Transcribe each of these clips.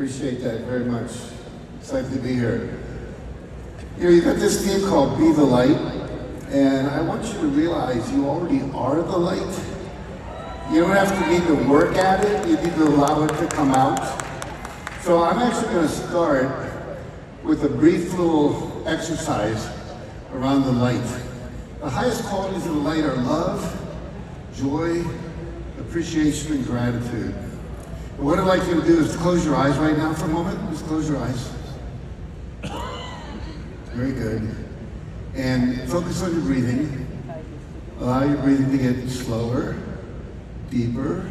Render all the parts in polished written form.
Appreciate that very much. Excited to be here. You know, you got this theme called Be the Light, and I want you to realize you already are the light. You don't have to need to work at it, you need to allow it to come out. So I'm actually going to start with a brief little exercise around the light. The highest qualities of the light are love, joy, appreciation, and gratitude. But what I'd like you to do is close your eyes right now for a moment. Just close your eyes. Very good. And focus on your breathing. Allow your breathing to get slower, deeper.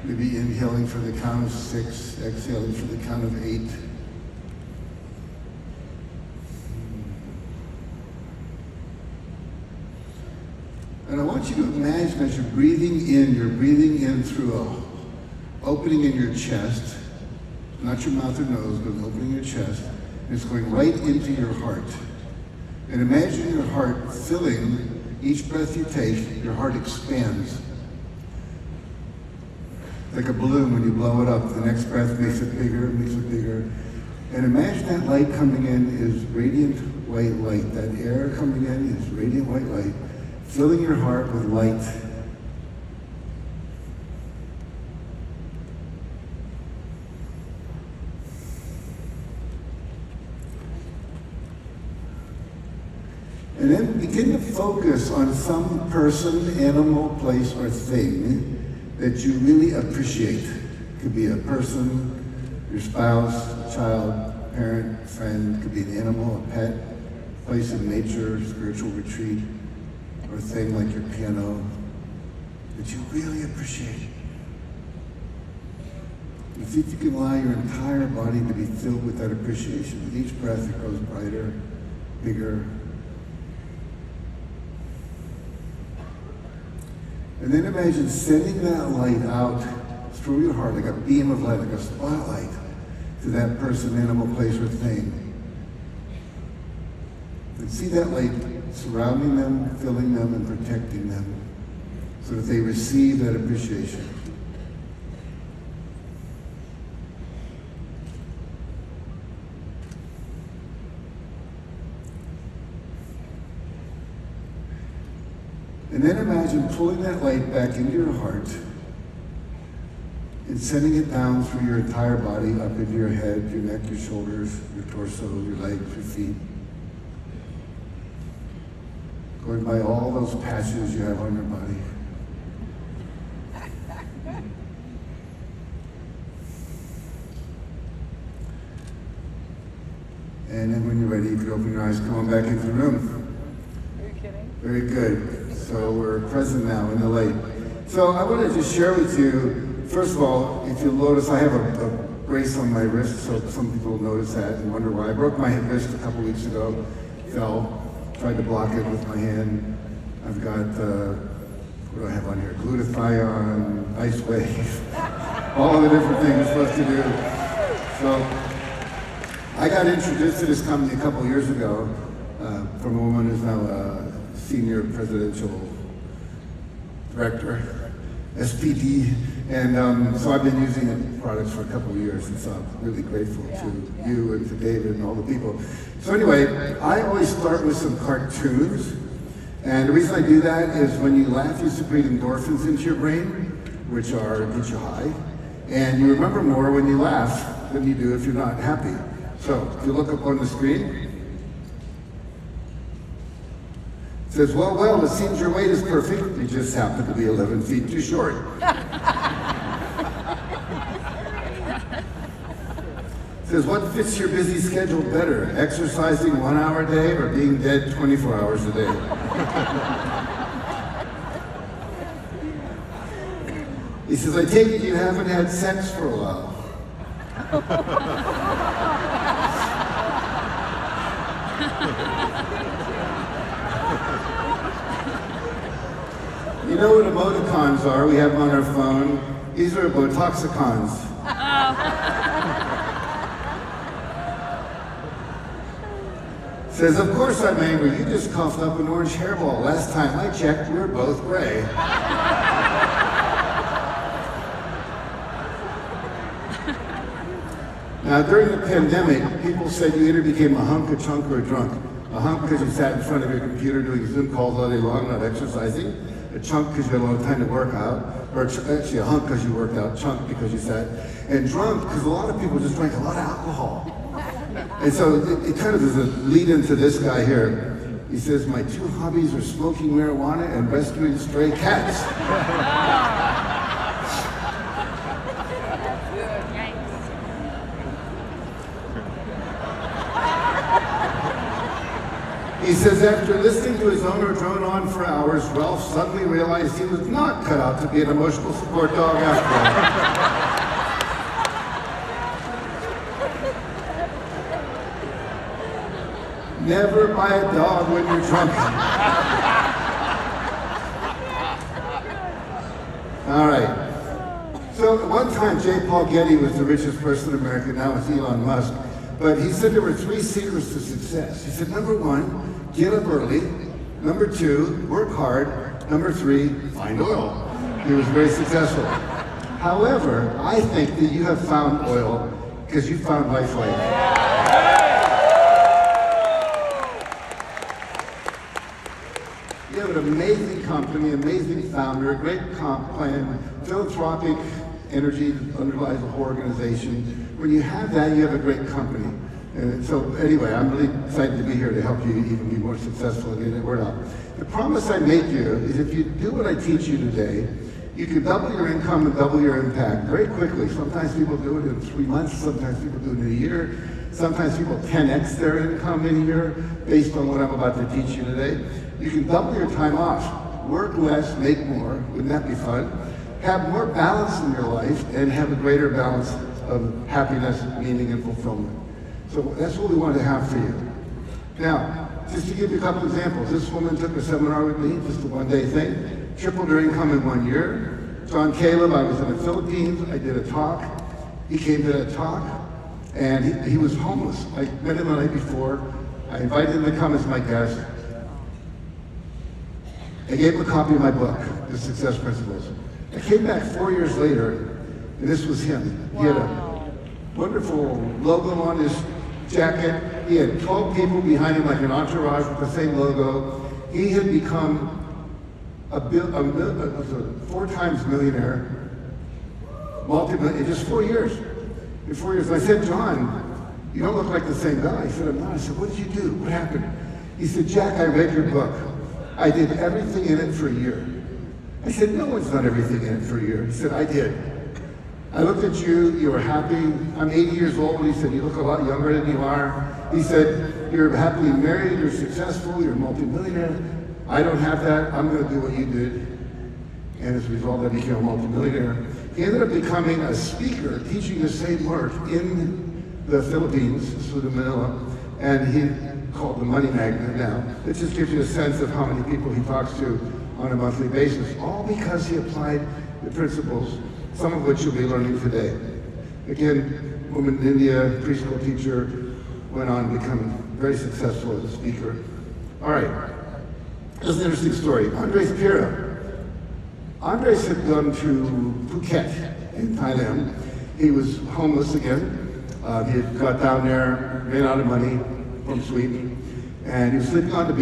Maybe inhaling for the count of 6, exhaling for the count of 8. And I want you to imagine as you're breathing in through a opening in your chest, not your mouth or nose, but an opening in your chest, and it's going right into your heart. And imagine your heart filling each breath you take, your heart expands. Like a balloon when you blow it up, the next breath makes it bigger, makes it bigger. And imagine that light coming in is radiant white light. That air coming in is radiant white light, filling your heart with light. And then begin to focus on some person, animal, place, or thing that you really appreciate. It could be a person, your spouse, a child, parent, friend. It could be an animal, a pet, place in nature, spiritual retreat, or a thing like your piano that you really appreciate. And see if you can allow your entire body to be filled with that appreciation. With each breath, it grows brighter, bigger. And then imagine sending that light out through your heart, like a beam of light, like a spotlight, to that person, animal, place, or thing. And see that light surrounding them, filling them, and protecting them, so that they receive that appreciation. And then imagine pulling that light back into your heart and sending it down through your entire body, up into your head, your neck, your shoulders, your torso, your legs, your feet. Going by all those patches you have on your body. And then when you're ready, you can open your eyes, come on back into the room. Are you kidding? Very good. So we're present now in the light. So I want to just share with you, first of all, if you'll notice, I have a brace on my wrist, so some people notice that and wonder why. I broke my wrist a couple weeks ago, fell, tried to block it with my hand. I've got, what do I have on here? Glutathione, ice wave, all the different things you're supposed to do. So I got introduced to this company a couple years ago from a woman who's now a senior presidential director, SPD. And so I've been using the products for a couple of years, and so I'm really grateful to you and to David and all the people. So anyway, I always start with some cartoons. And the reason I do that is when you laugh, you secrete endorphins into your brain, which get you high. And you remember more when you laugh than you do if you're not happy. So if you look up on the screen, it says, well, it seems your weight is perfect. You just happen to be 11 feet too short. It says, what fits your busy schedule better? Exercising 1 hour a day or being dead 24 hours a day? He says, I take it you haven't had sex for a while. You know what emoticons are? We have them on our phone. These are Botoxicons. Says, of course I'm angry. You just coughed up an orange hairball. Last time I checked, we were both gray. Now, during the pandemic, people said you either became a hunk, a chunk, or a drunk. A hunk because you sat in front of your computer doing Zoom calls all day long, not exercising. A chunk because you had a lot of time to work out. Or actually a hunk because you worked out, chunk because you sat. And drunk because a lot of people just drank a lot of alcohol. And so it kind of is a lead into this guy here. He says, my two hobbies are smoking marijuana and rescuing stray cats. He says after listening to his owner drone on for hours, Ralph suddenly realized he was not cut out to be an emotional support dog after all. Never buy a dog when you're drunk. All right. So at one time, J. Paul Getty was the richest person in America. Now it's Elon Musk. But he said there were 3 secrets to success. He said, number 1, get up early. Number 2, work hard. Number 3, find oil. He was very successful. However, I think that you have found oil because you found Lifeline. You have an amazing company, amazing founder, a great comp plan, philanthropic energy that underlies the whole organization. When you have that, you have a great company. And so anyway, I'm really excited to be here to help you even be more successful and get that word out. The promise I make you is if you do what I teach you today, you can double your income and double your impact very quickly. Sometimes people do it in 3 months, sometimes people do it in a year, sometimes people 10x their income in a year based on what I'm about to teach you today. You can double your time off, work less, make more. Wouldn't that be fun? Have more balance in your life and have a greater balance of happiness, meaning, and fulfillment. So that's what we want to have for you. Now, just to give you a couple examples, this woman took a seminar with me, just a one-day thing, tripled her income in 1 year. John Caleb, I was in the Philippines, I did a talk. He came to that talk, and he was homeless. I met him the night before. I invited him to come as my guest. I gave him a copy of my book, The Success Principles. I came back 4 years later, and this was him. He had a wonderful logo on his jacket. He had 12 people behind him like an entourage with the same logo. He had become a 4 times millionaire, multi-millionaire, in just 4 years. In 4 years, I said, John, you don't look like the same guy. He said, I'm not. I said, what did you do? What happened? He said, Jack, I read your book. I did everything in it for a year. I said, no one's done everything in it for a year. He said, I did. I looked at you, you were happy. I'm 80 years old. He said, you look a lot younger than you are. He said, you're happily married, you're successful, you're a multimillionaire. I don't have that. I'm going to do what you did. And as a result, I became a multimillionaire. He ended up becoming a speaker, teaching the same work in the Philippines, Manila, and he called the Money Magnet now. It just gives you a sense of how many people he talks to on a monthly basis, all because he applied the principles, some of which you'll be learning today. Again, woman in India, preschool teacher, went on to become very successful as a speaker. All right, here's an interesting story. Andres Pira. Andres had gone to Phuket in Thailand. He was homeless again. He had got down there, ran out of money from Sweden, and he was sleeping on the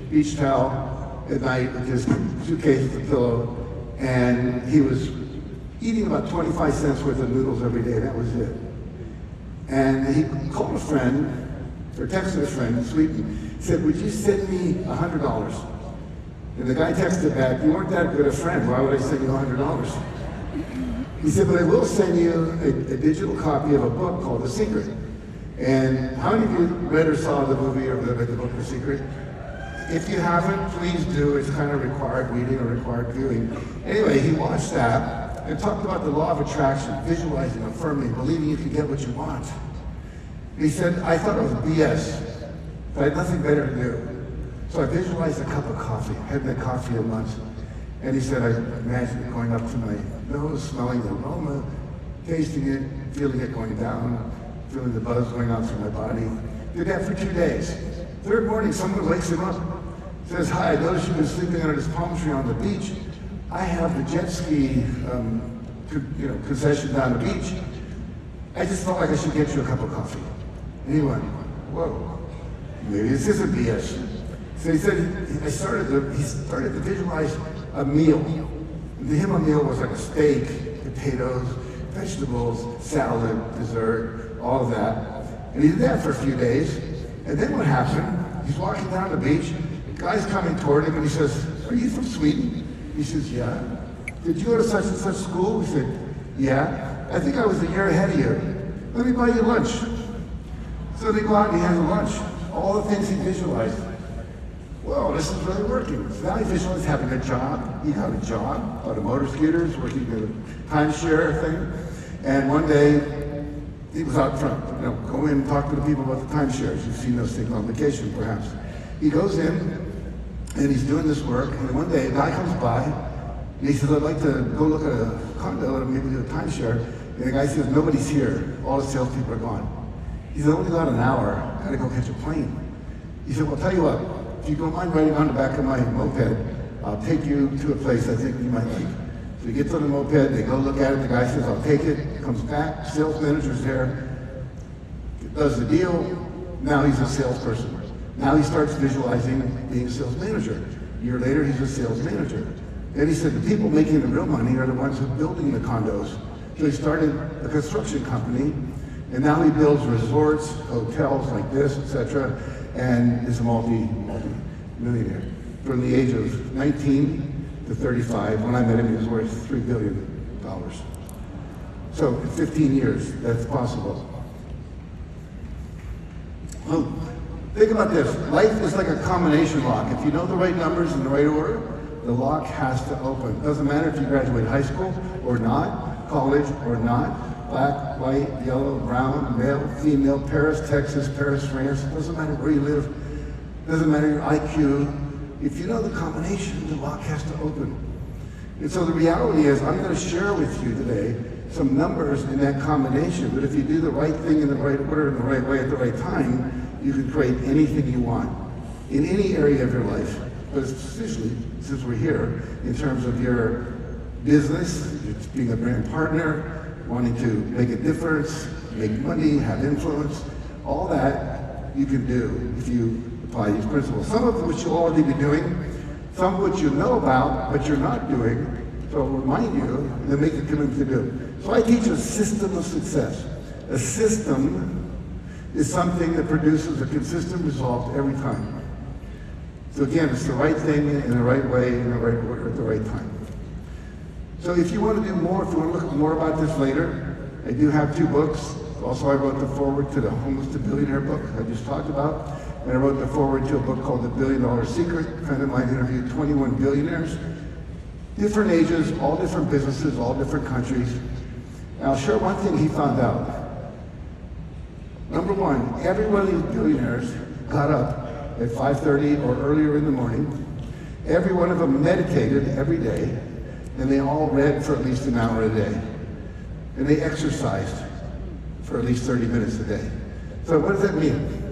beach towel at night with his suitcase with a pillow, and he was eating about 25 cents worth of noodles every day. That was it. And he called a friend, or texted a friend in Sweden, said, would you send me $100? And the guy texted back, you weren't that good a friend, why would I send you $100? He said, but I will send you a digital copy of a book called The Secret. And how many of you read or saw the movie or read the book The Secret? If you haven't, please do. It's kind of required reading or required viewing. Anyway, he watched that and talked about the law of attraction, visualizing, affirming, believing you can get what you want. He said, I thought it was BS, but I had nothing better to do. So I visualized a cup of coffee, had that coffee at lunch. And he said, I imagined it going up to my nose, smelling the aroma, tasting it, feeling it going down, feeling the buzz going out through my body. Did that for 2 days. Third morning, someone wakes him up, says, hi, I noticed you've been sleeping under this palm tree on the beach. I have the jet ski concession down the beach. I just felt like I should get you a cup of coffee. And he went, whoa, maybe this isn't BS. So he said, he started to visualize a meal. And to him, a meal was like a steak, potatoes, vegetables, salad, dessert, all of that. And he did that for a few days. And then what happened? He's walking down the beach. The guy's coming toward him and he says, are you from Sweden? He says, yeah. Did you go to such and such school? He said, yeah. I think I was a year ahead of you. Let me buy you lunch. So they go out and he has a lunch. All the things he visualized. Well, this is really working. So now he visualized having a job. He got a job, bought a motor scooters, working at a timeshare thing. And one day, he was out front, go in and talk to the people about the timeshares. You've seen those things on vacation, perhaps. He goes in, and he's doing this work, and one day a guy comes by, and he says, I'd like to go look at a condo and maybe do a timeshare. And the guy says, nobody's here. All the salespeople are gone. He said, I only got an hour. I gotta go catch a plane. He said, well, I'll tell you what, if you don't mind riding on the back of my moped, I'll take you to a place I think you might like. So he gets on the moped, they go look at it, the guy says, I'll take it, comes back, sales manager's there, does the deal, now he's a salesperson. Now he starts visualizing being a sales manager. A year later, he's a sales manager. Then he said, the people making the real money are the ones who are building the condos. So he started a construction company, and now he builds resorts, hotels like this, etc., and is a multi-millionaire. From the age of 19 to 35, when I met him, he was worth $3 billion. So in 15 years, that's possible. Well, think about this. Life is like a combination lock. If you know the right numbers in the right order, the lock has to open. Doesn't matter if you graduate high school or not, college or not, black, white, yellow, brown, male, female, Paris, Texas, Paris, France. It doesn't matter where you live. It doesn't matter your IQ. If you know the combination, the lock has to open. And so the reality is, I'm going to share with you today some numbers in that combination, but if you do the right thing in the right order, in the right way, at the right time, you can create anything you want in any area of your life. But especially, since we're here, in terms of your business, being a brand partner, wanting to make a difference, make money, have influence, all that you can do if you apply these principles. Some of which you'll already be doing, some of which you know about, but you're not doing. So I'll remind you and then make a commitment to do. So I teach a system of success. A system is something that produces a consistent result every time. So again, it's the right thing in the right way, in the right order, at the right time. So if you want to do more, if you want to look more about this later, I do have 2 books. Also, I wrote the foreword to the Homeless to Billionaire book I just talked about. And I wrote the foreword to a book called The $1 Billion Secret. A friend of mine interviewed 21 billionaires. Different ages, all different businesses, all different countries. And I'll share one thing he found out. Number one, every one of these billionaires got up at 5:30 or earlier in the morning. Every one of them meditated every day, and they all read for at least an hour a day. And they exercised for at least 30 minutes a day. So what does that mean?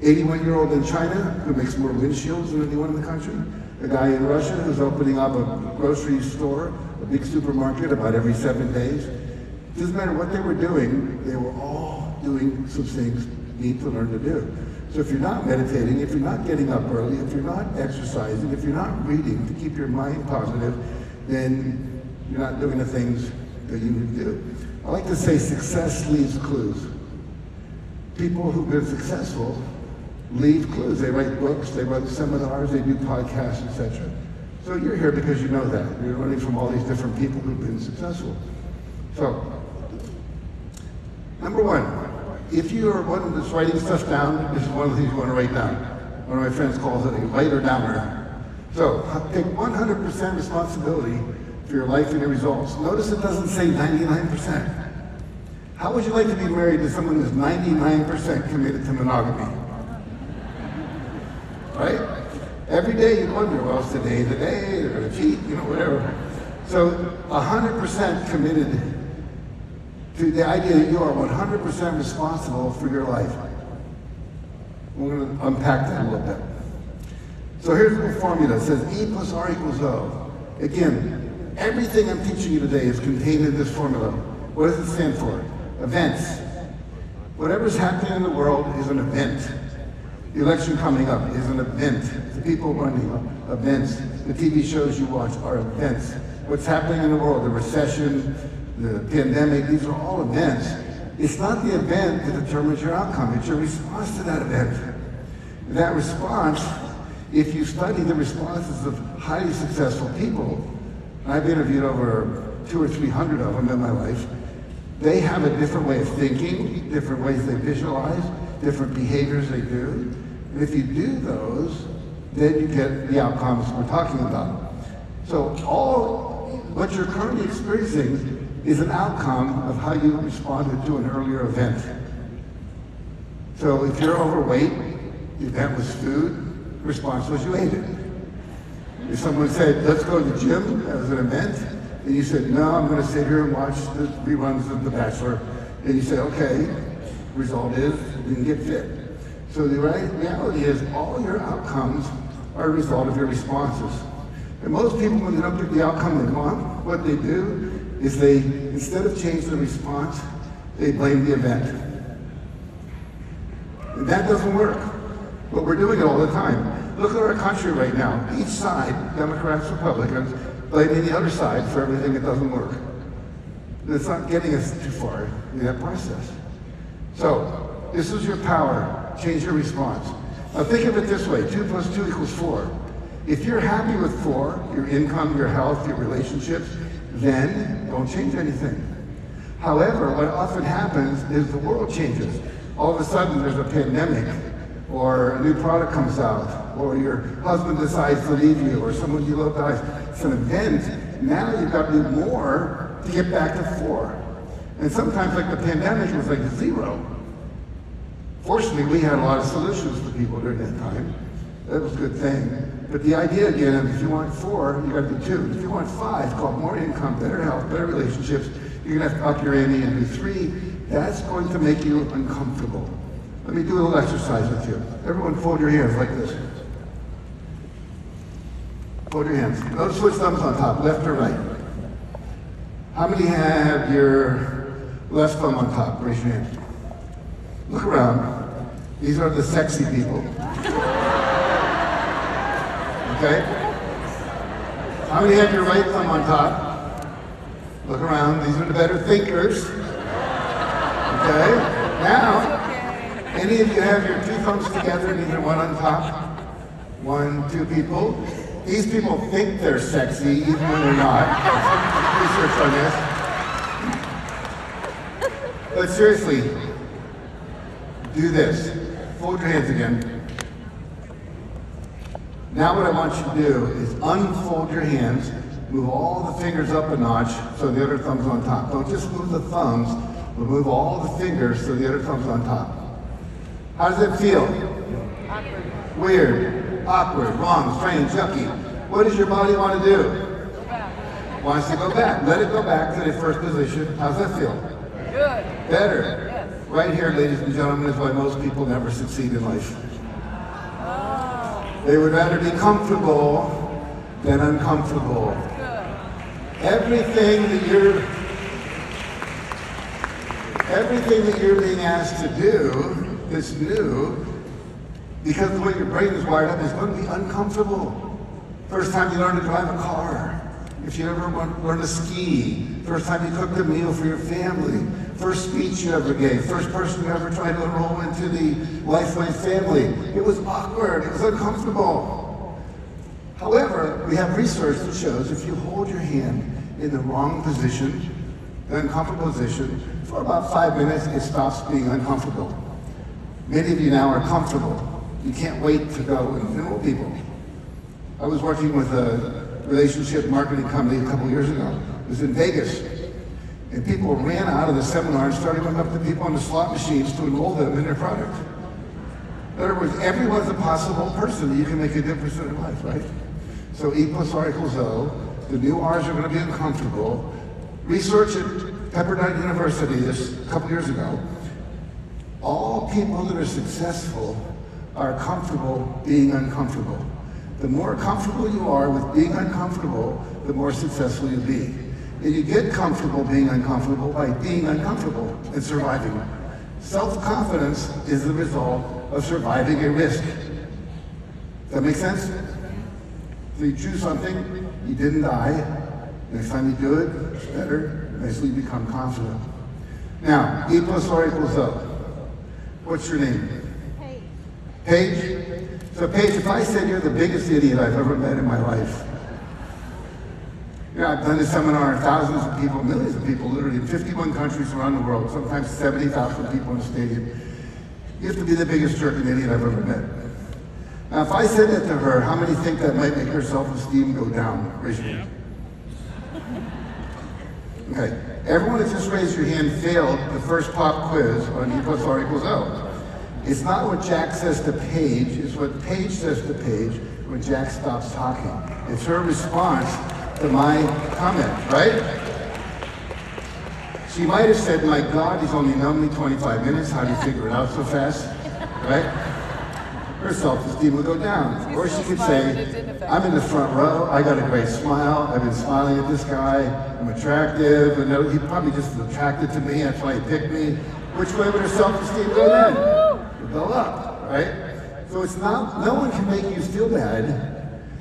81-year-old in China who makes more windshields than anyone in the country. A guy in Russia who's opening up a grocery store, a big supermarket about every 7 days. It doesn't matter what they were doing, they were all doing some things you need to learn to do. So if you're not meditating, if you're not getting up early, if you're not exercising, if you're not reading to keep your mind positive, then you're not doing the things that you need to do. I like to say success leaves clues. People who've been successful leave clues. They write books, they write seminars, they do podcasts, etc. So you're here because you know that. You're learning from all these different people who've been successful. So, number one, if you are one that's writing stuff down, this is one of the things you want to write down. One of my friends calls it a writer downer. So, take 100% responsibility for your life and your results. Notice it doesn't say 99%. How would you like to be married to someone who's 99% committed to monogamy? Right? Every day you wonder, well, it's today the day, they're going to cheat, whatever. So 100% committed to the idea that you are 100% responsible for your life. We're going to unpack that a little bit. So here's the formula. It says E plus R equals O. Again, everything I'm teaching you today is contained in this formula. What does it stand for? Events. Whatever's happening in the world is an event. The election coming up is an event. The people running events. The TV shows you watch are events. What's happening in the world, the recession, the pandemic, these are all events. It's not the event that determines your outcome, it's your response to that event. That response, if you study the responses of highly successful people, and I've interviewed over 200 or 300 of them in my life, they have a different way of thinking, different ways they visualize, different behaviors they do. And if you do those, then you get the outcomes we're talking about. So what you're currently experiencing is an outcome of how you responded to an earlier event. So if you're overweight, the event was food, the response was you ate it. If someone said, let's go to the gym as an event, and you said, no, I'm going to sit here and watch the reruns of The Bachelor, and you say, okay, result is you didn't get fit. So the reality is all your outcomes are a result of your responses. And most people, when they don't get the outcome they want, what they do is they, instead of changing the response, they blame the event. And that doesn't work. But we're doing it all the time. Look at our country right now. Each side, Democrats, Republicans, blaming the other side for everything that doesn't work. And it's not getting us too far in that process. So, this is your power. Change your response. Now think of it this way, 2 + 2 = 4. If you're happy with 4, your income, your health, your relationships, then don't change anything. However, what often happens is the world changes. All of a sudden there's a pandemic, or a new product comes out, or your husband decides to leave you, or someone you love dies. It's an event. Now you've got to do more to get back to 4. And sometimes, like the pandemic, it was like 0. Fortunately, we had a lot of solutions for people during that time. That was a good thing. But the idea again of if you want 4, you got to do 2. If you want 5, called more income, better health, better relationships, you're going to have to up your ante and do 3. That's going to make you uncomfortable. Let me do a little exercise with you. Everyone fold your hands like this. Fold your hands. Notice which thumb's on top, left or right. How many have your left thumb on top? Raise your hand. Look around. These are the sexy people. Okay? How many have your right thumb on top? Look around. These are the better thinkers. Okay? Now, any of you have your 2 thumbs together and either one on top? 1, 2 people. These people think they're sexy even when they're not. Research on this. But seriously, do this. Fold your hands again. Now what I want you to do is unfold your hands, move all the fingers up a notch so the other thumb's on top. Don't just move the thumbs, but move all the fingers so the other thumb's on top. How does it feel? Awkward. Weird, awkward, wrong, strange, yucky. What does your body want to do? Go back. Wants to go back. Let it go back to the first position. How's that feel? Good. Better. Yes. Right here, ladies and gentlemen, is why most people never succeed in life. Oh. They would rather be comfortable than uncomfortable. Good. Everything that you're being asked to do that's new, because the way your brain is wired up, is going to be uncomfortable. First time you learn to drive a car, if you ever learn to ski, first time you cooked a meal for your family, first speech you ever gave, first person you ever tried to enroll into the Lifeway family. It was awkward, it was uncomfortable. However, we have research that shows if you hold your hand in the wrong position, the uncomfortable position, for about 5 minutes, it stops being uncomfortable. Many of you now are comfortable. You can't wait to go and enroll people. I was working with a relationship marketing company a couple years ago. It was in Vegas. And people ran out of the seminar and started going up to people on the slot machines to enroll them in their product. In other words, everyone's a possible person that you can make a difference in their life, right? So E + R = O. The new R's are going to be uncomfortable. Research at Pepperdine University this a couple years ago. All people that are successful are comfortable being uncomfortable. The more comfortable you are with being uncomfortable, the more successful you'll be. And you get comfortable being uncomfortable by being uncomfortable and surviving. Self-confidence is the result of surviving a risk. Does that make sense? So you choose something, you didn't die. Next time you do it, it's better. Eventually you become confident. Now, E plus R equals O. What's your name? Paige? So Paige, if I said you're the biggest idiot I've ever met in my life, I've done this seminar, thousands of people, millions of people, literally in 51 countries around the world, sometimes 70,000 people in the stadium. You have to be the biggest jerk and idiot I've ever met. Now, if I said that to her, how many think that might make her self-esteem go down? Raise your hand. Okay, everyone that just raised your hand failed the first pop quiz on E plus R equals O. It's not what Jack says to Paige, it's what Paige says to Paige when Jack stops talking. It's her response to my comment, right? She might have said, my God, he's only known me 25 minutes, how do you figure it out so fast, right? Her self-esteem would go down. Or she could say, I'm in the front row, I got a great smile, I've been smiling at this guy, I'm attractive, and he probably just is attracted to me, that's why he picked me. Which way would her self-esteem go then? It would go up, right? So it's not, no one can make you feel bad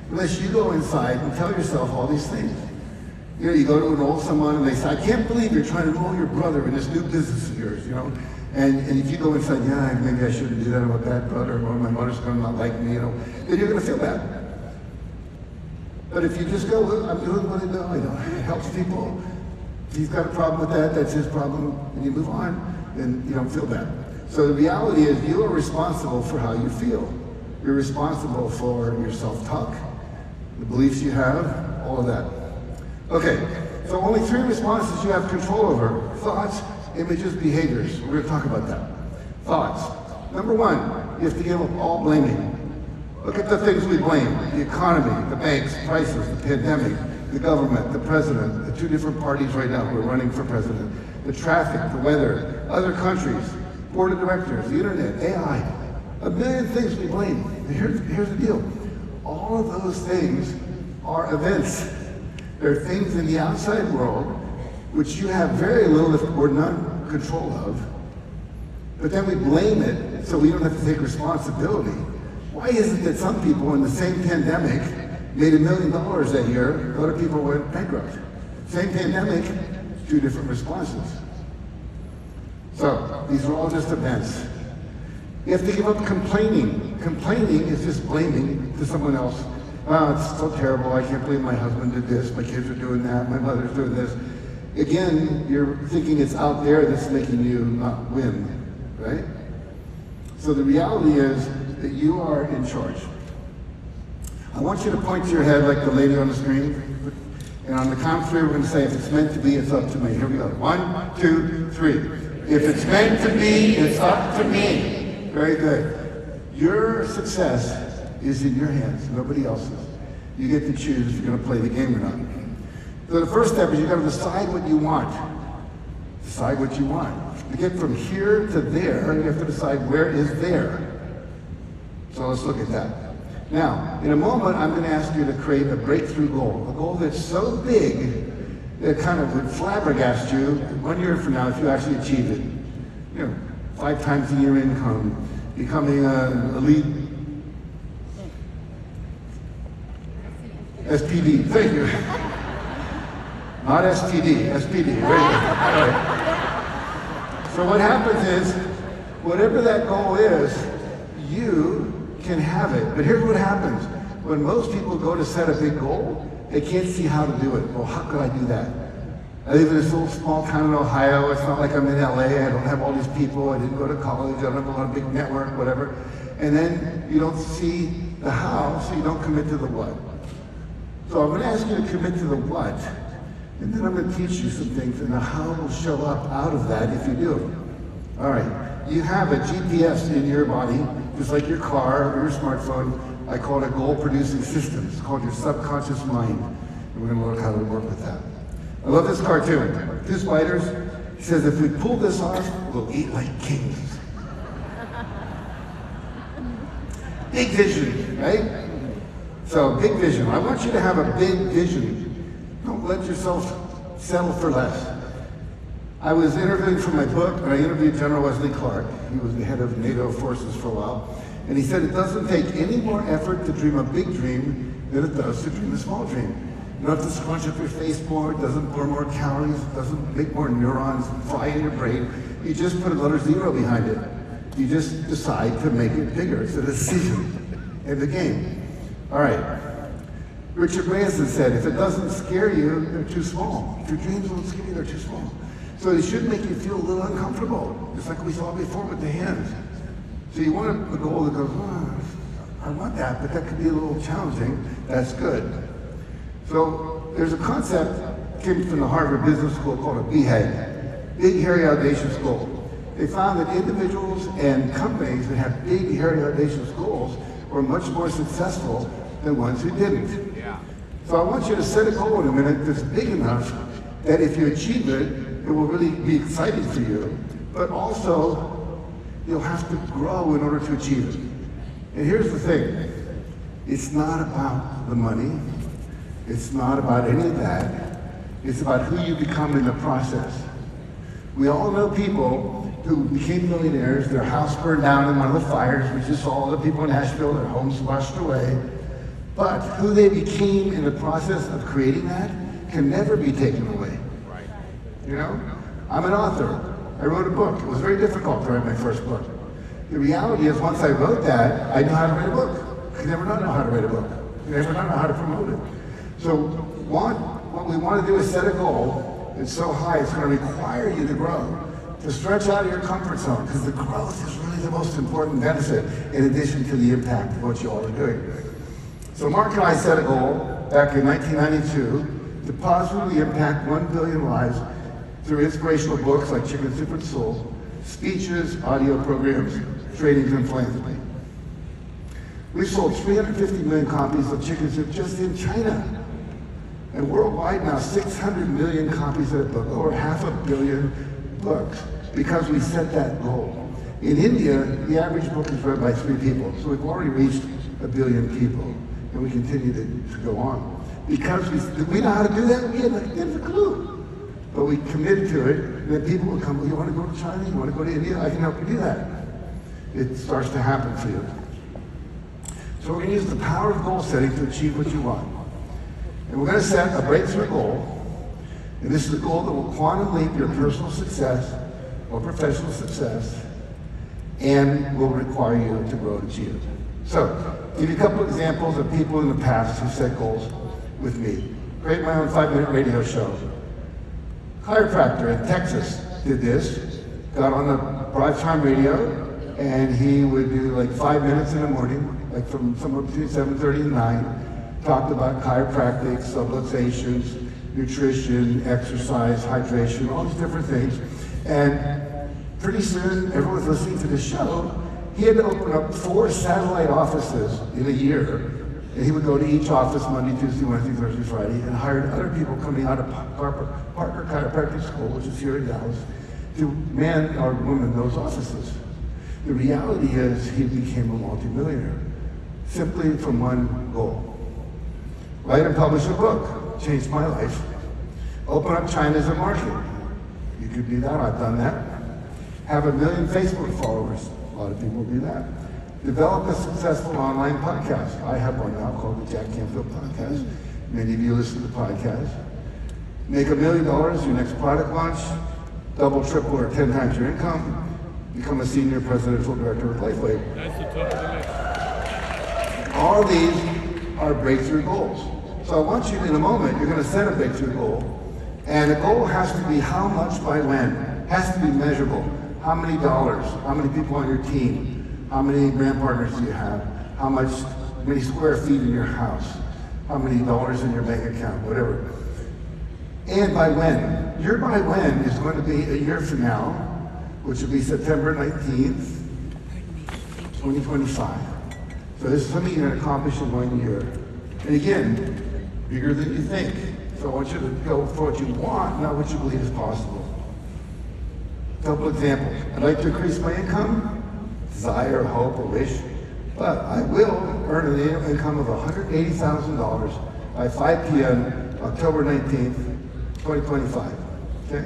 unless you go inside and tell yourself all these things. You know, you go to enroll someone and they say, I can't believe you're trying to enroll your brother in this new business of yours, you know? And if you go inside, yeah, maybe I shouldn't do that, I'm a bad brother, or my mother's gonna not like me, you know, then you're gonna feel bad. But if you just go, well, I'm doing what I know, it helps people. If he's got a problem with that, that's his problem, and you move on, then you don't feel bad. So the reality is you are responsible for how you feel. You're responsible for your self-talk, the beliefs you have, all of that. Okay, so only 3 responses you have control over: thoughts, images, behaviors. We're going to talk about that. Thoughts. Number 1, you have to give up all blaming. Look at the things we blame: the economy, the banks, prices, the pandemic, the government, the president, the 2 different parties right now who are running for president, the traffic, the weather, other countries, board of directors, the internet, AI, a million things we blame. And here's the deal. All of those things are events. They're things in the outside world which you have very little or none control of, but then we blame it so we don't have to take responsibility. Why is it that some people in the same pandemic made $1 million that year, other people went bankrupt? Same pandemic, 2 different responses. So these are all just events. You have to give up complaining. Complaining is just blaming to someone else. Oh, it's so terrible, I can't believe my husband did this, my kids are doing that, my mother's doing this. Again, you're thinking it's out there that's making you not win, right? So the reality is that you are in charge. I want you to point to your head like the lady on the screen. And on the count of 3, we're going to say, if it's meant to be, it's up to me. Here we go. 1, 2, 3. If it's meant to be, it's up to me. Very good. Your success is in your hands, nobody else's. You get to choose if you're going to play the game or not. So the first step is you've got to decide what you want. Decide what you want. To get from here to there, you have to decide where is there. So let's look at that. Now, in a moment, I'm going to ask you to create a breakthrough goal. A goal that's so big that it kind of would flabbergast you 1 year from now if you actually achieve it. You know, 5 times a year income, becoming an elite SPD. Thank you. Not STD, SPD. Very good. All right. So what happens is, whatever that goal is, you can have it. But here's what happens. When most people go to set a big goal, they can't see how to do it. Well, how could I do that? I live in this little small town in Ohio. It's not like I'm in LA. I don't have all these people. I didn't go to college. I don't have a lot of big network, whatever. And then you don't see the how, so you don't commit to the what. So I'm going to ask you to commit to the what, and then I'm going to teach you some things, and the how will show up out of that if you do. All right. You have a GPS in your body, just like your car or your smartphone. I call it a goal-producing system. It's called your subconscious mind, and we're going to learn how to work with that. I love this cartoon. 2 spiders. He says, if we pull this off, we'll eat like kings. Big vision, right? So, big vision. I want you to have a big vision. Don't let yourself settle for less. I was interviewing for my book, and I interviewed General Wesley Clark. He was the head of NATO forces for a while. And he said it doesn't take any more effort to dream a big dream than it does to dream a small dream. You don't have to scrunch up your face more, it doesn't burn more calories, it doesn't make more neurons fry in your brain. You just put a letter 0 behind it. You just decide to make it bigger. It's a decision in the game. All right. Richard Branson said, if it doesn't scare you, they're too small. If your dreams don't scare you, they're too small. So it should make you feel a little uncomfortable, just like we saw before with the hands. So you want a goal that goes, oh, I want that, but that could be a little challenging. That's good. So there's a concept came from the Harvard Business School called a BHAG, Big Hairy Audacious Goal. They found that individuals and companies that have big, hairy, audacious goals were much more successful than ones who didn't. Yeah. So I want you to set a goal in a minute that's big enough that if you achieve it, it will really be exciting for you, but also you'll have to grow in order to achieve it. And here's the thing, it's not about the money, it's not about any of that, it's about who you become in the process. We all know people who became millionaires, their house burned down in one of the fires, we just saw all the people in Nashville, their homes washed away, but who they became in the process of creating that can never be taken away. Right. You know, I'm an author. I wrote a book. It was very difficult to write my first book. The reality is once I wrote that, I knew how to write a book. I never not know how to write a book. I never not know how to promote it. So what we want to do is set a goal that's so high it's going to require you to grow, to stretch out of your comfort zone, because the growth is really the most important benefit in addition to the impact of what you all are doing. So Mark and I set a goal back in 1992 to positively impact 1 billion lives through inspirational books like Chicken Soup and Soul, speeches, audio programs, trainings, and philanthropy. We've sold 350 million copies of Chicken Soup just in China. And worldwide now, 600 million copies of the book, over 500 million books, because we set that goal. In India, the average book is read by 3 people, so we've already reached 1 billion people, and we continue to go on. Because we know how to do that, we have a clue. But we committed to it, and then people would come, well, you want to go to China? You want to go to India? I can help you do that. It starts to happen for you. So we're going to use the power of goal setting to achieve what you want. And we're going to set a breakthrough goal, and this is a goal that will quantum leap your personal success or professional success, and will require you to grow and achieve it. So, I'll give you a couple examples of people in the past who set goals with me. Create my own 5-minute radio show. Chiropractor in Texas did this, got on the drive time radio, and he would do like 5 minutes in the morning, like from somewhere between 7:30 and 9, talked about chiropractic, subluxations, nutrition, exercise, hydration, all these different things. And pretty soon, everyone was listening to the show. He had to open up 4 satellite offices in a year. And he would go to each office Monday, Tuesday, Wednesday, Thursday, Friday, and hired other people coming out of Parker Chiropractic School, which is here in Dallas, to man or woman those offices. The reality is he became a multimillionaire, simply from one goal. Write and publish a book, changed my life. Open up China as a market. You could do that, I've done that. Have 1 million Facebook followers, a lot of people do that. Develop a successful online podcast. I have one now called the Jack Canfield Podcast. Many of you listen to the podcast. Make $1 million your next product launch. Double, triple, or 10 times your income. Become a senior presidential director of Lifeway. That's the top of the list. All of these are breakthrough goals. So I want you, in a moment, you're going to set a breakthrough goal. And the goal has to be how much by when. It has to be measurable. How many dollars? How many people on your team? How many brand partners do you have? How many square feet in your house? How many dollars in your bank account? Whatever. And by when? Your by when is going to be a year from now, which will be September 19th, 2025. So this is something you're going to accomplish in 1 year. And again, bigger than you think. So I want you to go for what you want, not what you believe is possible. A couple examples. I'd like to increase my income. Desire, hope, or wish, but I will earn an annual income of $180,000 by 5 p.m. October 19th, 2025. Okay?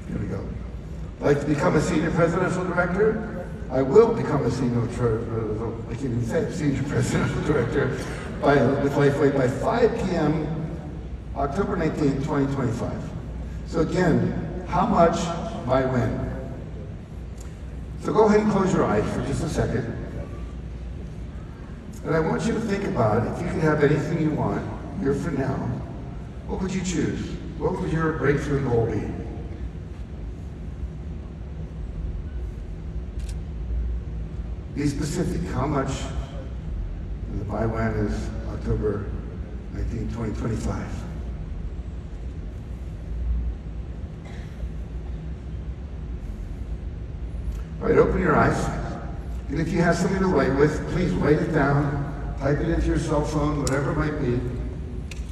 Here we go. I'd like to become a senior presidential director. I will become a senior presidential director with Lifeway by 5 p.m. October 19th, 2025. So again, how much by when? So go ahead and close your eyes for just a second. And I want you to think about if you could have anything you want here for now, what would you choose? What would your breakthrough goal be? Be specific. How much? And the by when is October 19, 2025. All right, open your eyes. And if you have something to write with, please write it down, type it into your cell phone, whatever it might be.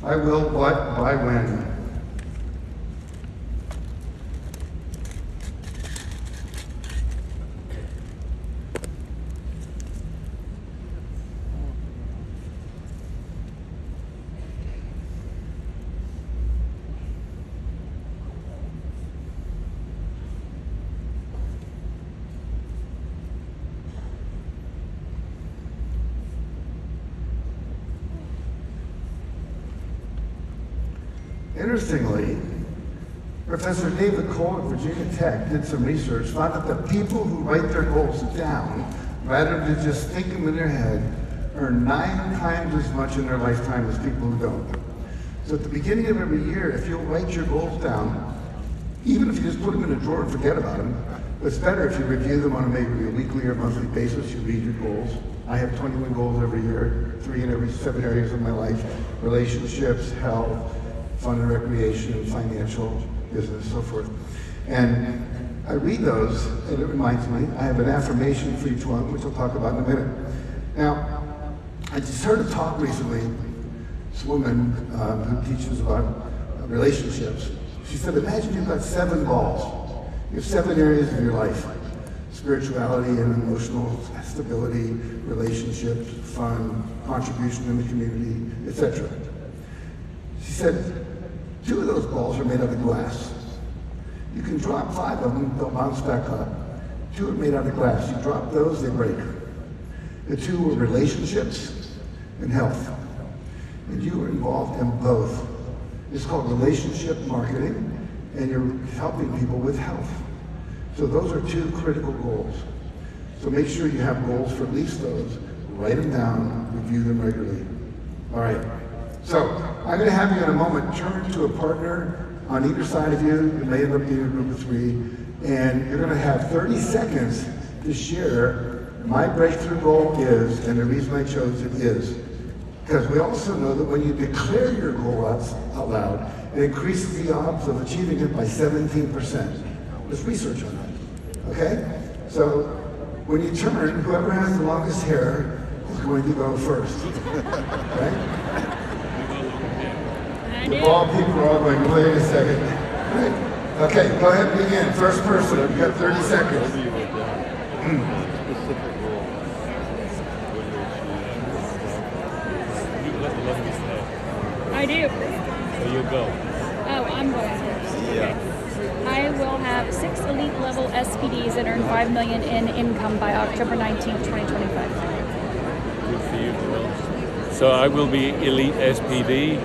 I will what, by when. Interestingly, Professor David Cole at Virginia Tech did some research, found that the people who write their goals down, rather than just think them in their head, earn 9 times as much in their lifetime as people who don't. So at the beginning of every year, if you'll write your goals down, even if you just put them in a drawer and forget about them, it's better if you review them on a maybe a weekly or monthly basis, you read your goals. I have 21 goals every year, 3 in every 7 areas of my life: relationships, health, fun and recreation, financial, business, so forth. And I read those, and it reminds me, I have an affirmation for each one, which I'll talk about in a minute. Now, I just heard a talk recently, this woman who teaches about relationships. She said, imagine you've got 7 balls. You have 7 areas of your life: spirituality and emotional stability, relationships, fun, contribution in the community, etc. She said, 2 of those balls are made out of glass. You can drop 5 of them, they'll bounce back up. 2 are made out of glass. You drop those, they break. The 2 are relationships and health. And you are involved in both. It's called relationship marketing, and you're helping people with health. So those are 2 critical goals. So make sure you have goals for at least those. Write them down, review them regularly. All right. So I'm going to have you in a moment turn to a partner on either side of you. You may end up being a group of 3. And you're going to have 30 seconds to share my breakthrough goal is, and the reason I chose it is, because we also know that when you declare your goal out loud, it increases the odds of achieving it by 17%. There's research on that. Okay? So when you turn, whoever has the longest hair is going to go first. Right? The ball people are all going, wait a second. Right. Okay, go ahead and begin. First person, you've got 30 seconds. I do. There you go. Oh, I'm going first. Okay. I will have 6 elite level SPDs and earn $5 million in income by October 19th, 2025. Good for you, Joel. So I will be Elite SPD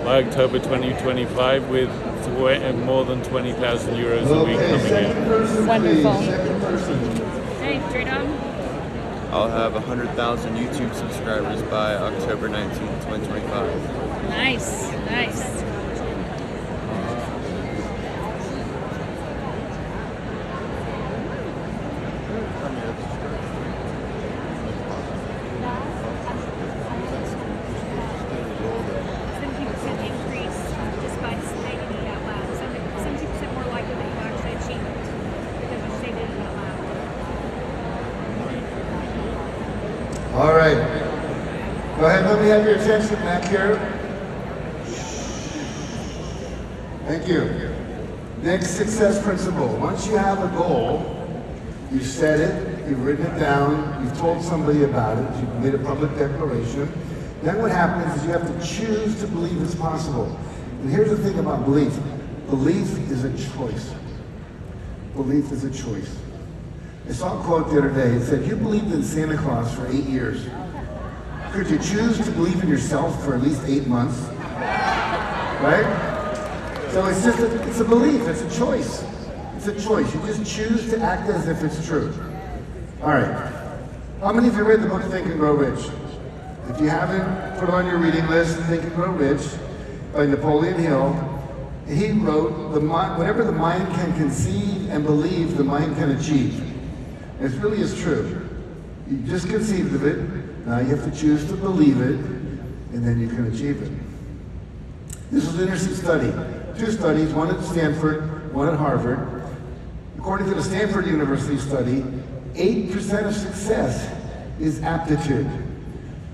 by October 2025 with more than 20,000 euros a week coming in. Wonderful. Second person. Hey, Trade On. I'll have 100,000 YouTube subscribers by October 19th, 2025. Nice, nice. All right. Go ahead, let me have your attention back here. Thank you. Next success principle. Once you have a goal, you set it, you've written it down, you've told somebody about it, you've made a public declaration, Then what happens is you have to choose to believe it's possible. And here's the thing about belief. Belief is a choice. Belief is a choice. I saw a quote the other day. It said, you believed in Santa Claus for 8 years. Could you choose to believe in yourself for at least 8 months? Right? So it's just it's a belief. It's a choice. It's a choice. You just choose to act as if it's true. All right. How many of you read the book Think and Grow Rich? If you haven't, put it on your reading list, Think and Grow Rich by Napoleon Hill. He wrote, whatever the mind can conceive and believe, the mind can achieve. It really is true. You just conceived of it, now you have to choose to believe it, and then you can achieve it. This was an interesting study. 2 studies, one at Stanford, one at Harvard. According to the Stanford University study, 8% of success is aptitude.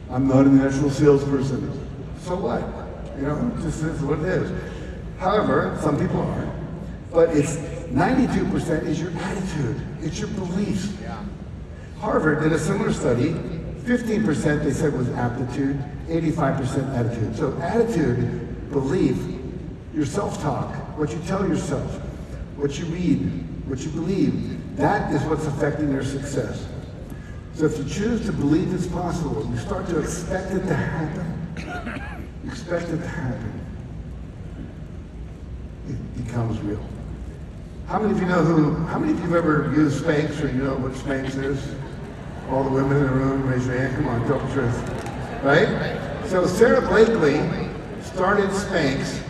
I'm not a natural salesperson. So what? You know, just is what it is. However, some people are. But it's 92% is your attitude. It's your beliefs. Harvard did a similar study. 15% they said was aptitude, 85% attitude. So attitude, belief, your self-talk, what you tell yourself, what you read, what you believe, that is what's affecting your success. So if you choose to believe it's possible, you start to expect it to happen. You expect it to happen. It becomes real. How many of you know how many of you have ever used Spanx, or you know what Spanx is? All the women in the room, raise your hand, come on, tell the truth. Right? So Sarah Blakely started Spanx.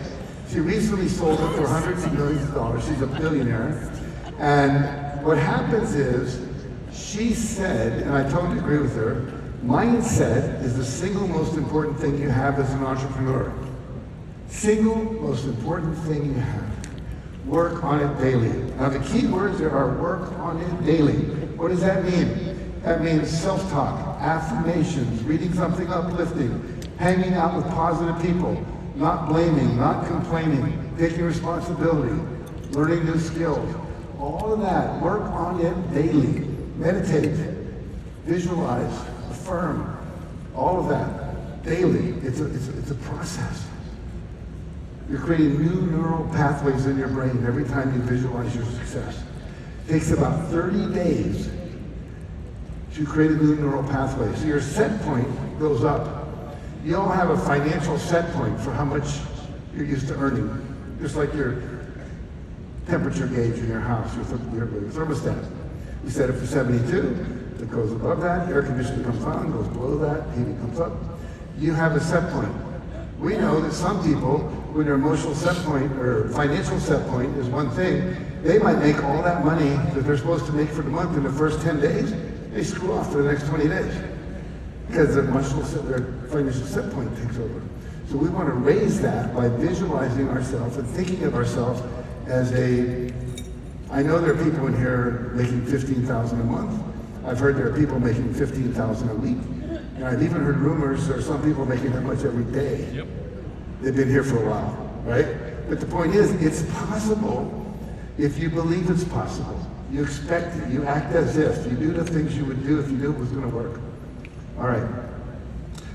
She recently sold it for hundreds of millions of dollars. She's a billionaire. And what happens is, she said, and I totally agree with her, mindset is the single most important thing you have as an entrepreneur. Single most important thing you have. Work on it daily. Now the key words there are work on it daily. What does that mean? That means self-talk, affirmations, reading something uplifting, hanging out with positive people, not blaming, not complaining, taking responsibility, learning new skills. All of that, work on it daily. Meditate, visualize, affirm, all of that daily. It's a process. You're creating new neural pathways in your brain every time you visualize your success. It takes about 30 days to create a new neural pathway. So your set point goes up. You all have a financial set point for how much you're used to earning. Just like your temperature gauge in your house, your thermostat. We set it for 72. It goes above that, air conditioning comes on, goes below that, heating comes up. You have a set point. We know that some people, when their emotional set point or financial set point is one thing, they might make all that money that they're supposed to make for the month in the first 10 days, they screw off for the next 20 days. Because their financial set point takes over. So we want to raise that by visualizing ourselves and thinking of ourselves as I know there are people in here making $15,000 a month. I've heard there are people making $15,000 a week. And I've even heard rumors there are some people making that much every day. Yep. They've been here for a while, right? But the point is, it's possible if you believe it's possible. You expect it. You act as if. You do the things you would do if you knew it was going to work. All right.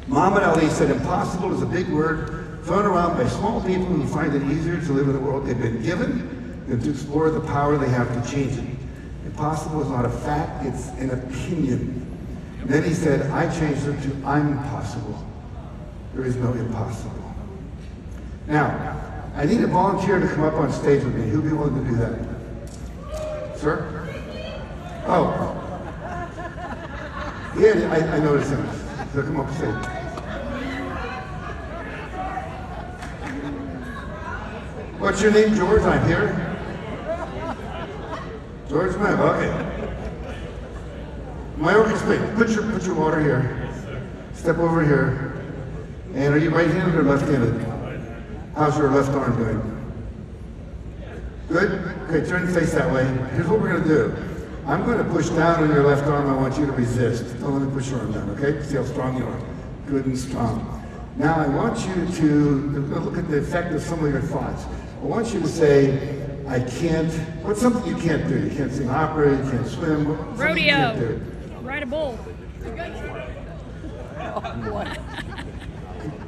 Muhammad Ali said, impossible is a big word thrown around by small people who find it easier to live in the world they've been given and to explore the power they have to change it. Impossible is not a fact, it's an opinion. And then he said, I changed it to I'm possible. There is no impossible. Now, I need a volunteer to come up on stage with me. Who'd be willing to do that? Sir? Oh. Yeah, I noticed him. So come up on stage. What's your name, George? I'm here. George Mem, okay. My orchestra, put your water here. Step over here. And are you right-handed or left-handed? How's your left arm doing? Good? Okay, turn your face that way. Here's what we're going to do. I'm going to push down on your left arm. I want you to resist. Don't let me push your arm down, okay? See how strong you are. Good and strong. Now I want you to look at the effect of some of your thoughts. I want you to say, I can't, what's something you can't do? You can't sing opera, you can't swim. Rodeo. Ride a bull.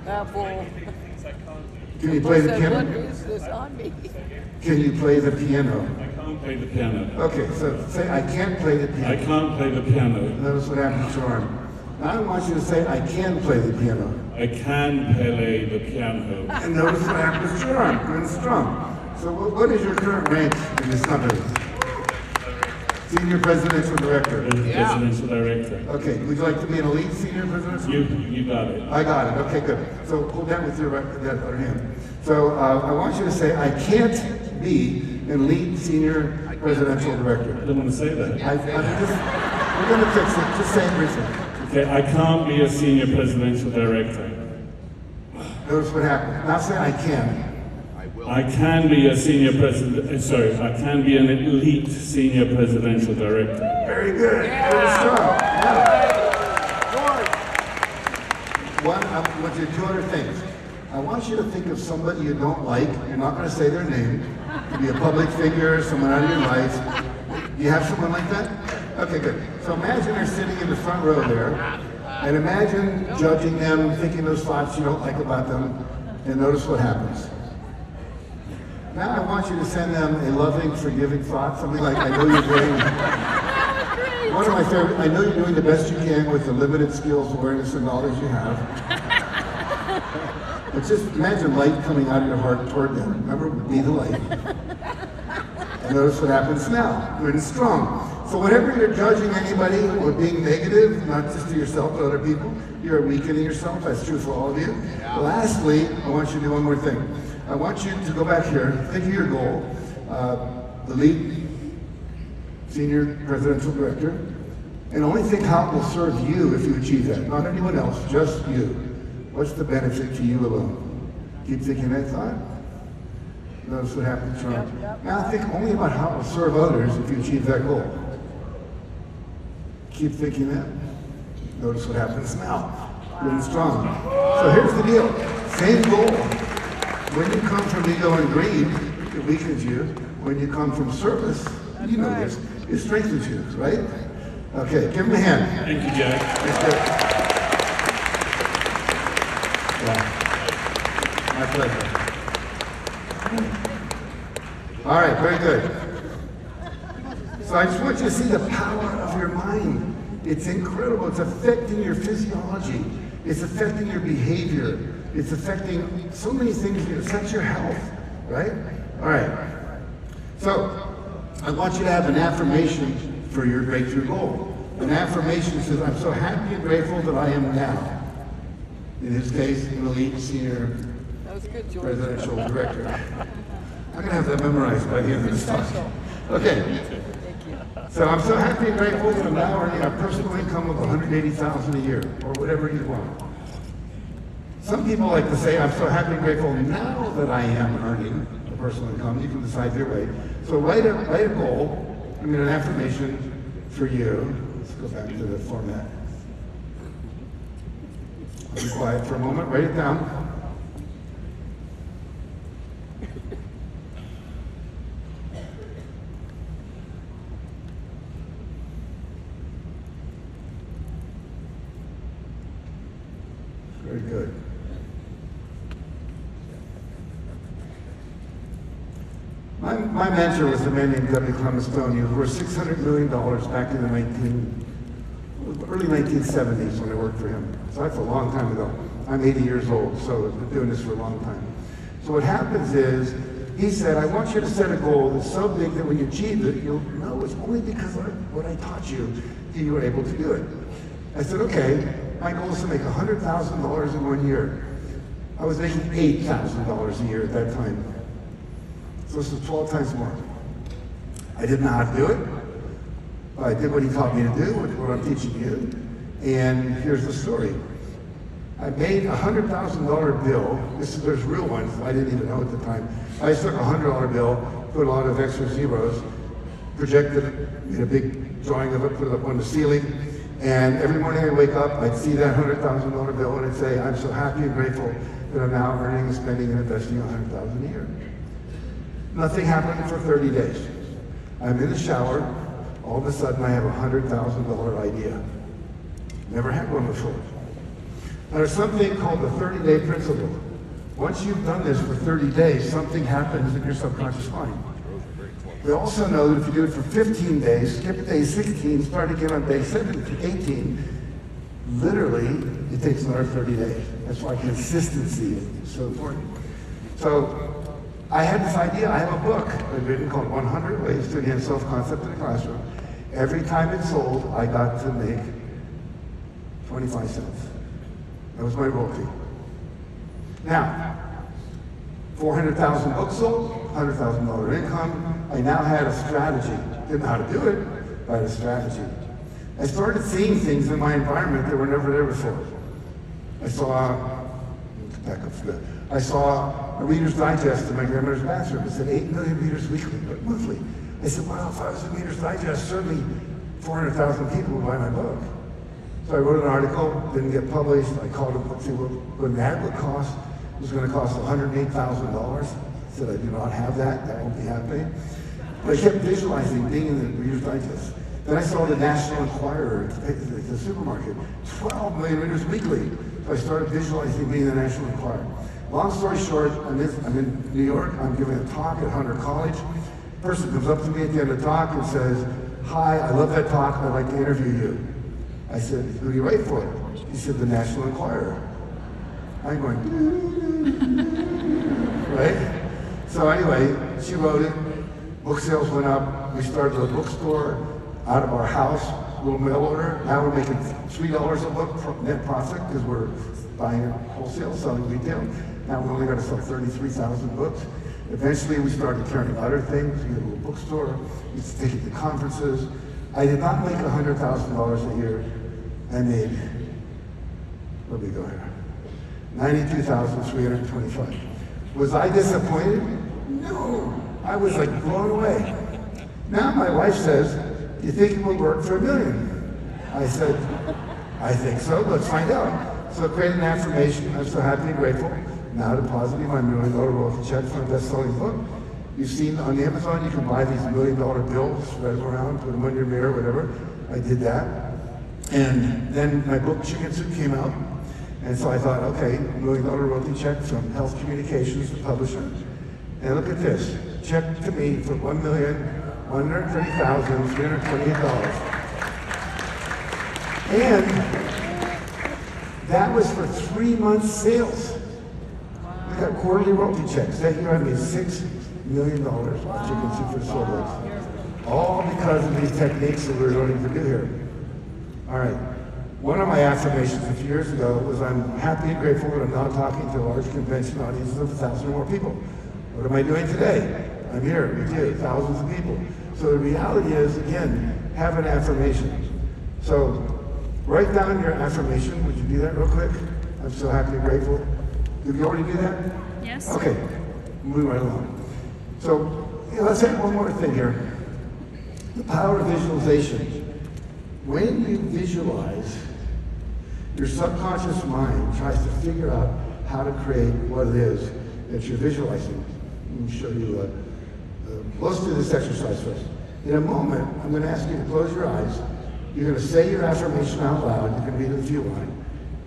Apple. Can you play the What piano? is this on me? Can you play the piano? I can't play the piano. Okay, so say, I can't play the piano. I can't play the piano. Notice what happened to your arm. Now I want you to say, I can play the piano. I can play the piano. And notice what happened to your arm. Good and strong. So what is your current rank in this company? Senior Presidential Director. Presidential Director. Okay, would you like to be an elite Senior Presidential? You got it. I got it. Okay, good. So hold that with your that other hand. So I want you to say, I can't be an elite Senior Presidential Director. I don't want to say that. We're going to fix it. Just say it briefly. Okay, I can't be a senior presidential director. Notice what happened. Now say, I can. I can be a senior president. I can be an elite senior presidential director. Very good. Good strong. One, I want you to do two other things. I want you to think of somebody you don't like. You're not going to say their name. It could be a public figure, someone out of your life. Do you have someone like that? Okay, good. So imagine they're sitting in the front row there, and imagine judging them, thinking those thoughts you don't like about them, and notice what happens. Now I want you to send them a loving, forgiving thought, something like, I know you're doing, one of my favorite, I know you're doing the best you can with the limited skills, awareness, and knowledge you have. But just imagine light coming out of your heart toward them. Remember, be the light. And notice what happens now. Good and strong. So whenever you're judging anybody or being negative, not just to yourself but other people, you're weakening yourself. That's true for all of you. Lastly, I want you to do one more thing. I want you to go back here, think of your goal, the lead senior presidential director, and only think how it will serve you if you achieve that, not anyone else, just you. What's the benefit to you alone? Keep thinking that thought. Notice what happens, Sean. Now think only about how it will serve others if you achieve that goal. Keep thinking that. Notice what happens now. Good and strong. So here's the deal. Same goal. When you come from ego and greed, it weakens you. When you come from service, you know this, it strengthens you, right? Okay, give him a hand. Thank you, Jack. That's good. Yeah. My pleasure. All right, very good. So I just want you to see the power of your mind. It's incredible. It's affecting your physiology. It's affecting your behavior. It's affecting so many things. It affects your health, right? All right. So I want you to have an affirmation for your breakthrough goal. An affirmation says, I'm so happy and grateful that I am now. In his case, an elite senior presidential director. I'm going to have that memorized by the end of this talk. Okay. So I'm so happy and grateful that I'm now earning a personal income of $180,000 a year, or whatever you want. Some people like to say, I'm so happy and grateful now that I am earning a personal income. You can decide your way. So write a goal, an affirmation for you. Let's go back to the format. I'll be quiet for a moment. Write it down. Very good. My mentor was a man named W. Clement Stone, who worth $600 million back in the early 1970s when I worked for him. So that's a long time ago. I'm 80 years old, so I've been doing this for a long time. So what happens is, he said, I want you to set a goal that's so big that when you achieve it, you'll know it's only because of what I taught you that you were able to do it. I said, okay, my goal is to make $100,000 in 1 year. I was making $8,000 a year at that time. So this was 12 times more. I didn't know how to do it. I did what he taught me to do, what I'm teaching you. And here's the story. I made a $100,000 bill. There's real ones. I didn't even know at the time. I just took a $100 bill, put a lot of extra zeros, projected it, made a big drawing of it, put it up on the ceiling. And every morning I wake up, I'd see that $100,000 bill and I'd say, I'm so happy and grateful that I'm now earning, spending, and investing $100,000 a year. Nothing happened for 30 days. I'm in the shower. All of a sudden, I have a $100,000 idea. Never had one before. There's something called the 30-day principle. Once you've done this for 30 days, something happens in your subconscious mind. We also know that if you do it for 15 days, skip day 16, start again on day 18, literally, it takes another 30 days. That's why consistency is so important. So I had this idea. I have a book I've written called 100 Ways to Enhance Self-Concept in the Classroom. Every time it sold, I got to make 25 cents. That was my royalty. Now, 400,000 books sold, $100,000 income. I now had a strategy. Didn't know how to do it, but I had a strategy. I started seeing things in my environment that were never there before. I saw a Reader's Digest in my grandmother's bathroom. It said 8 million readers weekly, but monthly. I said, wow, if I was a Reader's Digest, certainly 400,000 people would buy my book. So I wrote an article, didn't get published. I called it, let's see what an ad would cost. It was going to cost $108,000. I said, I do not have that. That won't be happening. But I kept visualizing being in the Reader's Digest. Then I saw the National Enquirer at the supermarket, 12 million readers weekly. So I started visualizing being in the National Enquirer. Long story short, I'm in New York. I'm giving a talk at Hunter College. A person comes up to me at the end of the talk and says, hi, I love that talk. I'd like to interview you. I said, who do you write for? He said, the National Enquirer. I'm going, right? So anyway, she wrote it. Book sales went up. We started a bookstore out of our house, little mail order. Now we're making $3 a book net profit because we're buying it wholesale, selling retail. Now we only got to sell 33,000 books. Eventually we started carrying other things. We had a little bookstore. We used to take it to conferences. I did not make $100,000 a year. I made, where do we go here? $92,325. Was I disappointed? No. I was like blown away. Now my wife says, do you think it will work for $1 million? I said, I think so. Let's find out. So I created an affirmation. I'm so happy and grateful. Now depositing my $1 million royalty check for a best-selling book. You've seen on Amazon, you can buy these $1 million bills, spread them around, put them on your mirror, whatever. I did that. And then my book, Chicken Soup, came out. And so I thought, okay, $1 million royalty check from Health Communications, the publisher. And look at this. Check to me for $1,130,328. And that was for 3 months sales. We got quarterly royalty checks. That year I made $6 million off Chicken Soup for the Soul Books. All because of these techniques that we're learning to do here. All right. One of my affirmations a few years ago was I'm happy and grateful that I'm now talking to a large convention audiences of 1,000 or more people. What am I doing today? I'm here with you, thousands of people. So the reality is, again, have an affirmation. So write down your affirmation. Would you do that real quick? I'm so happy and grateful. Did you already do that? Yes. Okay. Moving right along. So let's add one more thing here. The power of visualization. When you visualize, your subconscious mind tries to figure out how to create what it is that you're visualizing. Let me show you. Let's do this exercise first. In a moment, I'm going to ask you to close your eyes. You're going to say your affirmation out loud. You can read it if you want.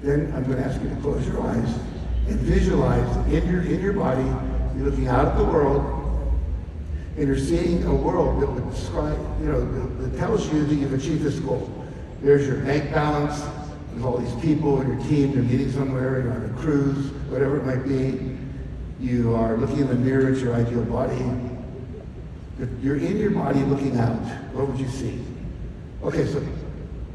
Then I'm going to ask you to close your eyes and visualize in your body. You're looking out at the world, and you're seeing a world that would describe, that tells you that you've achieved this goal. There's your bank balance. There's all these people in your team. They're meeting somewhere. You're on a cruise, whatever it might be. You are looking in the mirror at your ideal body. You're in your body looking out. What would you see? Okay, so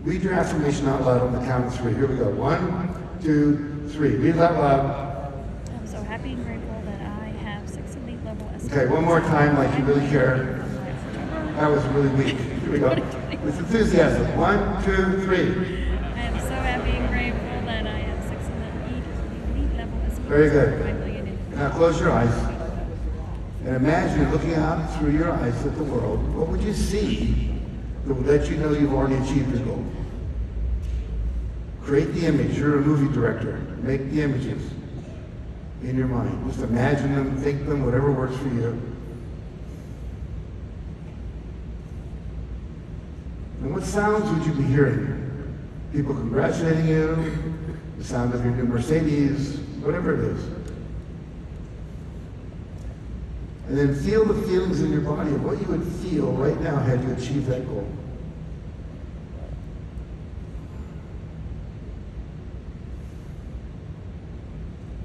read your affirmation out loud on the count of 3. Here we go. 1, 2, 3. Read it out loud. I'm so happy and grateful that I have 6 elite level SPDs. Okay, one more time like you really care. That was really weak. Here we go. With enthusiasm. 1, 2, 3. I am so happy and grateful that I have 6 elite level SPDs. Very good. 5 million in. Now close your eyes. And imagine you're looking out through your eyes at the world. What would you see that would let you know you've already achieved your goal? Create the image. You're a movie director. Make the images in your mind. Just imagine them, think them, whatever works for you. And what sounds would you be hearing? People congratulating you, the sound of your new Mercedes, whatever it is. And then feel the feelings in your body of what you would feel right now had you achieved that goal.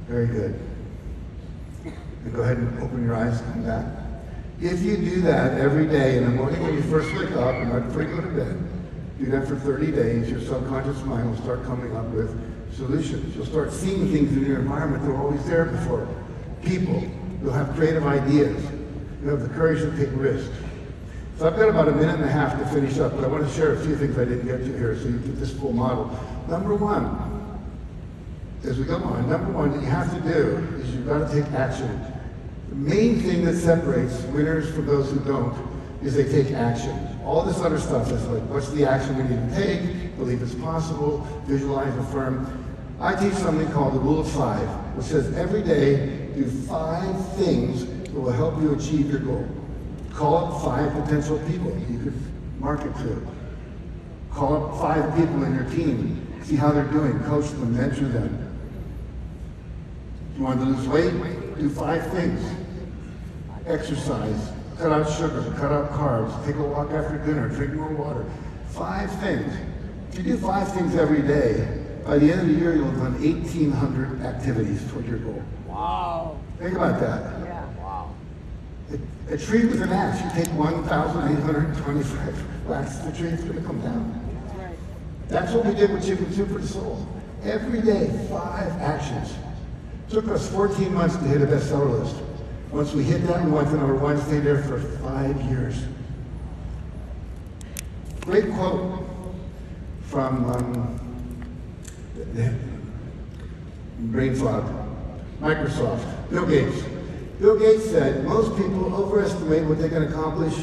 Very good. And go ahead and open your eyes and come back. If you do that every day in the morning when you first wake up and right before you go to bed, do that for 30 days, your subconscious mind will start coming up with solutions. You'll start seeing things in your environment that were always there before. People. You'll have creative ideas. You'll have the courage to take risks. So I've got about a minute and a half to finish up, but I want to share a few things I didn't get to here so you get this full model. Number one, as we go on, number one that you have to do is you've got to take action. The main thing that separates winners from those who don't is they take action. All this other stuff is like, what's the action we need to take? Believe it's possible, visualize, affirm. I teach something called the Rule of 5, which says every day do 5 things that will help you achieve your goal. Call up 5 potential people you could market to. Call up 5 people in your team. See how they're doing. Coach them, mentor them. You want to lose weight? Do 5 things. Exercise. Cut out sugar. Cut out carbs. Take a walk after dinner. Drink more water. 5 things. If you do 5 things every day, by the end of the year, you'll have done 1,800 activities toward your goal. Wow. Think about that. Yeah. Wow. A tree with an axe, you take 1,825 whacks, the tree's going to come down. That's right. That's what we did with Chicken Soup for the Soul. Every day, 5 actions. Took us 14 months to hit a bestseller list. Once we hit that, we went to number 1, stayed there for 5 years. Great quote from brain fog, Microsoft, Bill Gates. Bill Gates said, most people overestimate what they can accomplish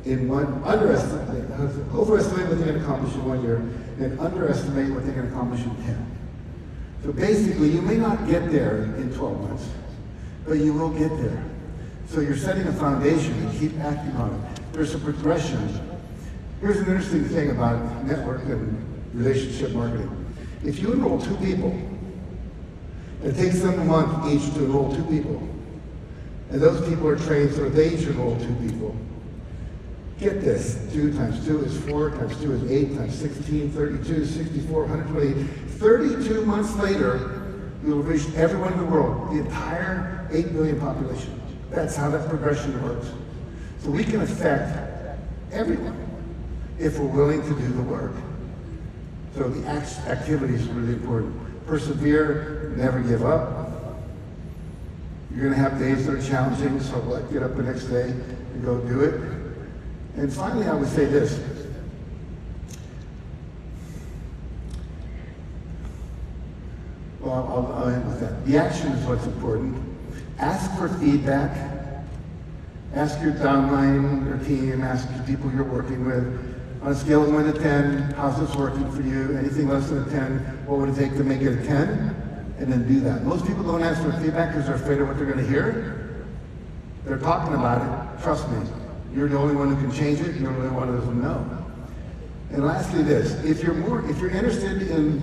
in overestimate what they can accomplish in 1 year and underestimate what they can accomplish in 10. So basically, you may not get there in 12 months, but you will get there. So you're setting a foundation and keep acting on it. There's a progression. Here's an interesting thing about network and relationship marketing. If you enroll 2 people, it takes them a month each to enroll 2 people. And those people are trained so they each enroll 2 people. Get this, 2 times 2 is 4, times 2 is 8, times 16, 32, 64, 128. 32 months later, you will reach everyone in the world, the entire 8 billion population. That's how that progression works. So we can affect everyone if we're willing to do the work. So the activity is really important. Persevere, never give up. You're going to have days that are challenging, so get up the next day and go do it. And finally, I would say this. Well, I'll end with that. The action is what's important. Ask for feedback. Ask your downline, your team, ask the people you're working with. On a scale of 1 to 10, how's this working for you? Anything less than a 10, what would it take to make it a 10? And then do that. Most people don't ask for feedback because they're afraid of what they're going to hear. They're talking about it. Trust me. You're the only one who can change it. You're the only one who doesn't know. And lastly, this: if you're interested in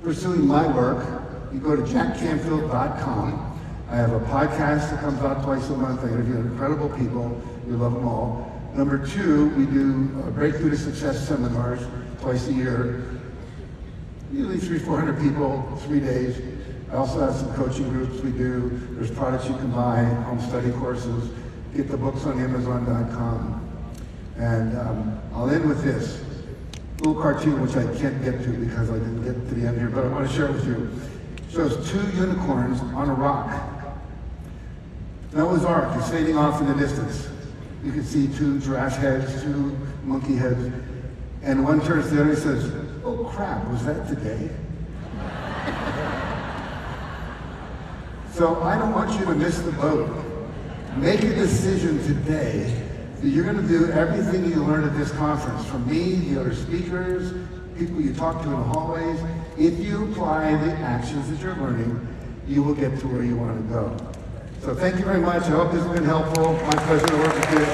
pursuing my work, you go to jackcanfield.com. I have a podcast that comes out twice a month. I interview incredible people. You love them all. Number 2, we do Breakthrough to Success seminars twice a year. Usually 300-400 people, 3 days. I also have some coaching groups we do. There's products you can buy, home study courses. Get the books on Amazon.com. And I'll end with this little cartoon, which I can't get to because I didn't get to the end here, but I want to share it with you. It shows 2 unicorns on a rock. Noah's Ark is fading off in the distance. You can see 2 giraffe heads, 2 monkey heads, and one turns to the other and says, "Oh crap, was that today?" So I don't want you to miss the boat. Make a decision today that you're going to do everything you learned at this conference, from me, the other speakers, people you talk to in the hallways. If you apply the actions that you're learning, you will get to where you want to go. So thank you very much. I hope this has been helpful. My pleasure to work with you.